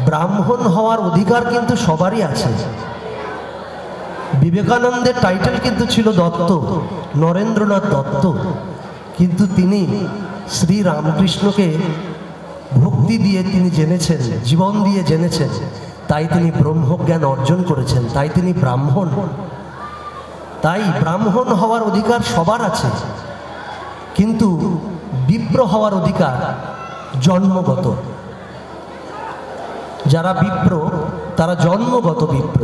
ব্রাহ্মণ হওয়ার অধিকার কিন্তু সবারই আছে। বিবেকানন্দের টাইটেল কিন্তু ছিল দত্ত, নরেন্দ্রনাথ দত্ত, কিন্তু তিনি শ্রী রামকৃষ্ণকে ভক্তি দিয়ে তিনি জেনেছেন, জীবন দিয়ে জেনেছেন, তাই তিনি ব্রহ্মজ্ঞান অর্জন করেছেন, তাই তিনি ব্রাহ্মণ। তাই ব্রাহ্মণ হওয়ার অধিকার সবার আছে, কিন্তু বিপ্র হওয়ার অধিকার জন্মগত। যারা বিপ্র তারা জন্মগত বিপ্র,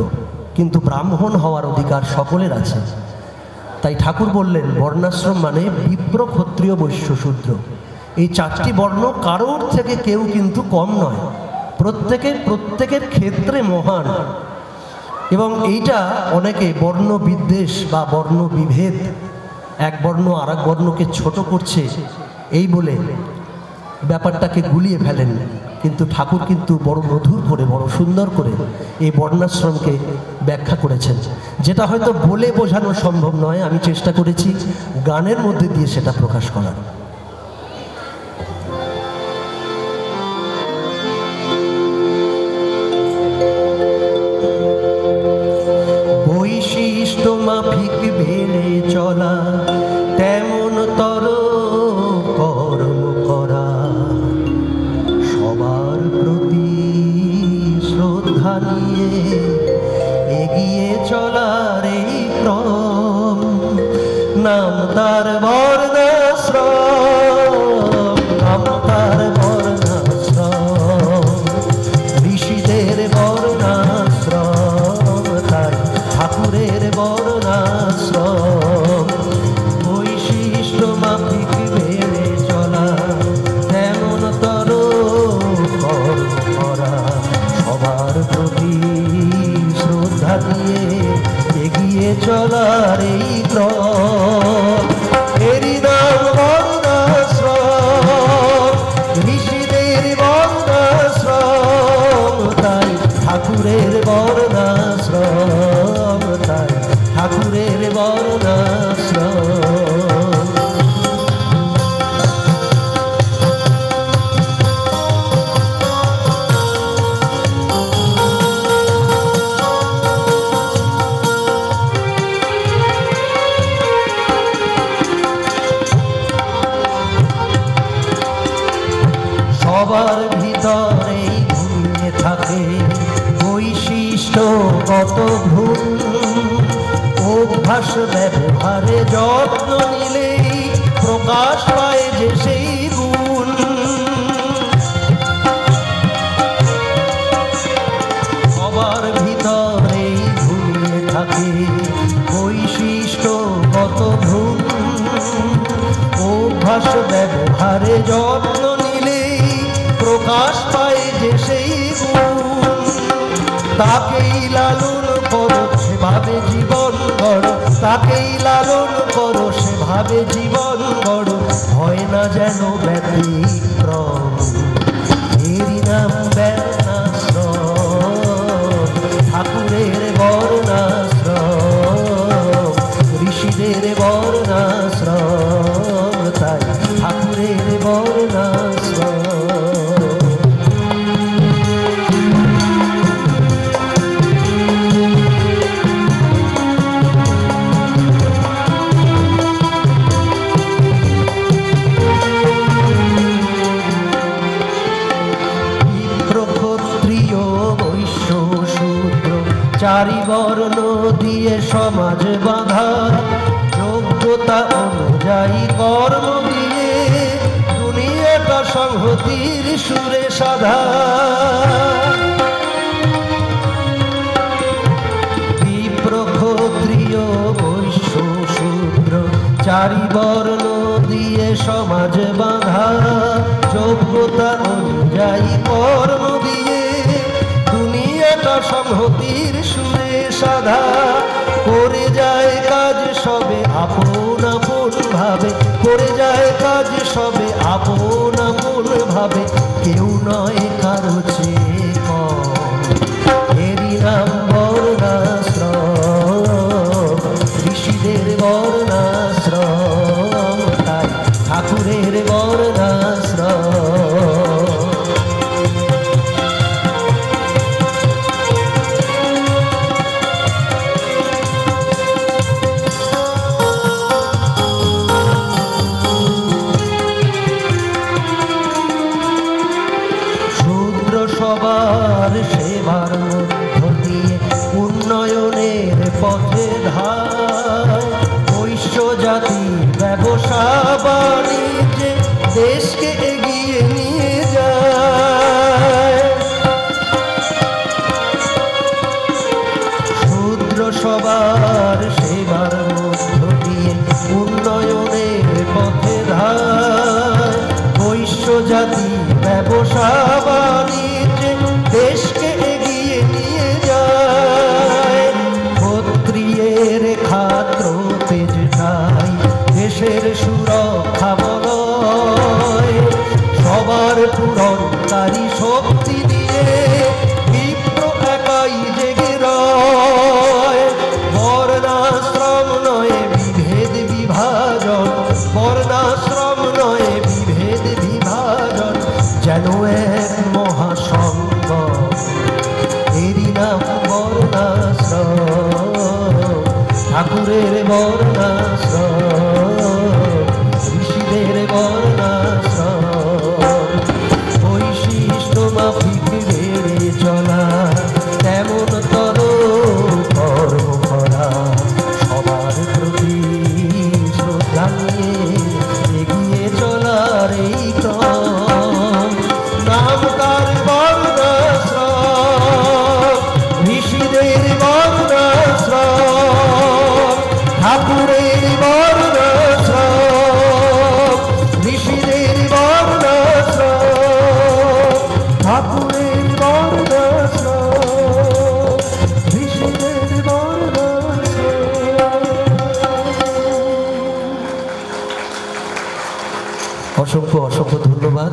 কিন্তু ব্রাহ্মণ হওয়ার অধিকার সকলের আছে। তাই ঠাকুর বললেন বর্ণাশ্রম মানে বিপ্র, ক্ষত্রিয়, বৈশ্য, শূদ্র। এই চারটি বর্ণ কারোর থেকে কেউ কিন্তু কম নয়, প্রত্যেকের ক্ষেত্রে মহান। এবং এইটা অনেকে বর্ণ বিদ্বেষ বা বর্ণ বিভেদ, এক বর্ণ আর এক বর্ণকে ছোট করছে এই বলে ব্যাপারটাকে গুলিয়ে ফেলেন। কিন্তু ঠাকুর কিন্তু বড় মধুর করে, বড় সুন্দর করে এই বর্ণাশ্রমকে ব্যাখ্যা করেছেন, যেটা হয়তো বলে বোঝানো সম্ভব নয়। আমি চেষ্টা করেছি গানের মধ্যে দিয়ে সেটা প্রকাশ করার। বৈশিষ্ট্য মাফিক বেড়ে চলা, তেমন তর কর্ম করা, সবার প্রতি শ্রদ্ধা নিয়ে এগিয়ে চলার এই ক্রম, নাম তার বর্ণাশ্রম, নাম তার বর্ণাশ্রম, ঋষিদের বর্ণাশ্রম, তাই ঠাকুরের বর্ণাশ্রম। বৈশিষ্ট্য মাফিক বেড়ে চলা, তেমন তর কর্ম করা, সবার প্রতি শ্রদ্ধা দিয়ে এগিয়ে চলার এই ক্রম, এরই নাম বর্ণাশ্রম, ঋষিদের বর্ণাশ্রম, তাই ঠাকুরের বর্ণাশ্রম, তাই ঠাকুরের বর্ণাশ্রম। সবার ভিতরে ঘুমিয়ে থাকে বৈশিষ্ট্যগত ভুল, অভ্যাস ব্যবহারে যত্ন নিলেই প্রকাশ পায় যে সেই গুণ। সবার ভিতরে ঘুমিয়ে থাকে বৈশিষ্ট্যগত ভুল, অভ্যাস ব্যবহারে যত্ন নিলেই প্রকাশ পায় যে সেই গুণ। তাকেই লালন করো সেভাবে জীবন গড়ো, তাকেই লালন করো সেভাবে জীবন গড়ো, হয় না যেন ব্যতিক্রম, এরই নাম বর্ণাশ্রম, ঠাকুরের বর্ণাশ্রম, ঋষিদের বর্ণাশ্রম, তাই ঠাকুরের বর্ণাশ্রম। চারি বর্ণ দিয়ে সমাজ বাঁধা, যোগ্যতা অনুযায়ী কর্ম দিয়ে দুনিয়াটা সংহতির সুরে সাধা। বিপ্র, ক্ষত্রিয়, বৈশ্য, শূদ্র, চারি বর্ণ দিয়ে সমাজ বাঁধা, যোগ্যতা অনুযায়ী কর্ম দিয়ে দুনিয়াটা সংহতির সুরে সাধা। করে যায় কাজ সবে আপন আপন ভাবে, করে যায় কাজ সবে আপন আপন ভাবে, কেউ নয় কারো চেয়ে কম, এরই নাম বর্ণাশ্রম, ঋষিদের বর্ণাশ্রম, তাই ঠাকুরের বর্ণাশ্রম। সবার সেবার মধ্য দিয়ে উন্নয়নের পথে ধায় বৈশ্য জাতি ব্যবসা বাণিজ্যে দেশকে এগিয়ে নিয়ে যায়। শূদ্র সবার সেবার মধ্য দিয়ে উন্নয়নের পথে ধায় বৈশ্য জাতি ব্যবসা বাণিজ্যে দেশকে এগিয়ে নিয়ে যায়। ক্ষত্রিয়ের খাদ্র তেজটাই দেশের সুরক্ষা বলয় সবার পূরণকারী শক্তি দিয়ে বিপ্র একাই জেগে রয়। বর্ণাশ্রম নয় বিভেদ বিভাজন, বর্ণাশ্রম নয় বিভেদ বিভাজন, যেন এক মহাসংঘ এরই নাম বর্ণাশ্রম। ঠাকুরের বর্ণাশ্রম, ঋষিদের বর্ণাশ্রম, বৈশিষ্ট্য মাফিক বেড়ে চলা তেমন তর কর্ম করা সবার প্রতি শ্রদ্ধা নিয়ে এগিয়ে চলার এই ক্রম। নাম তার বর্ণাশ্রম, ঋষিদের বর্ণাশ্রম, ঠাকুরের বর্ণাশ্রম, ঋষিদের বর্ণাশ্রম, ঠাকুরের বর্ণাশ্রম, ঋষিদের বর্ণাশ্রম। অসংখ্য অসংখ্য ধন্যবাদ।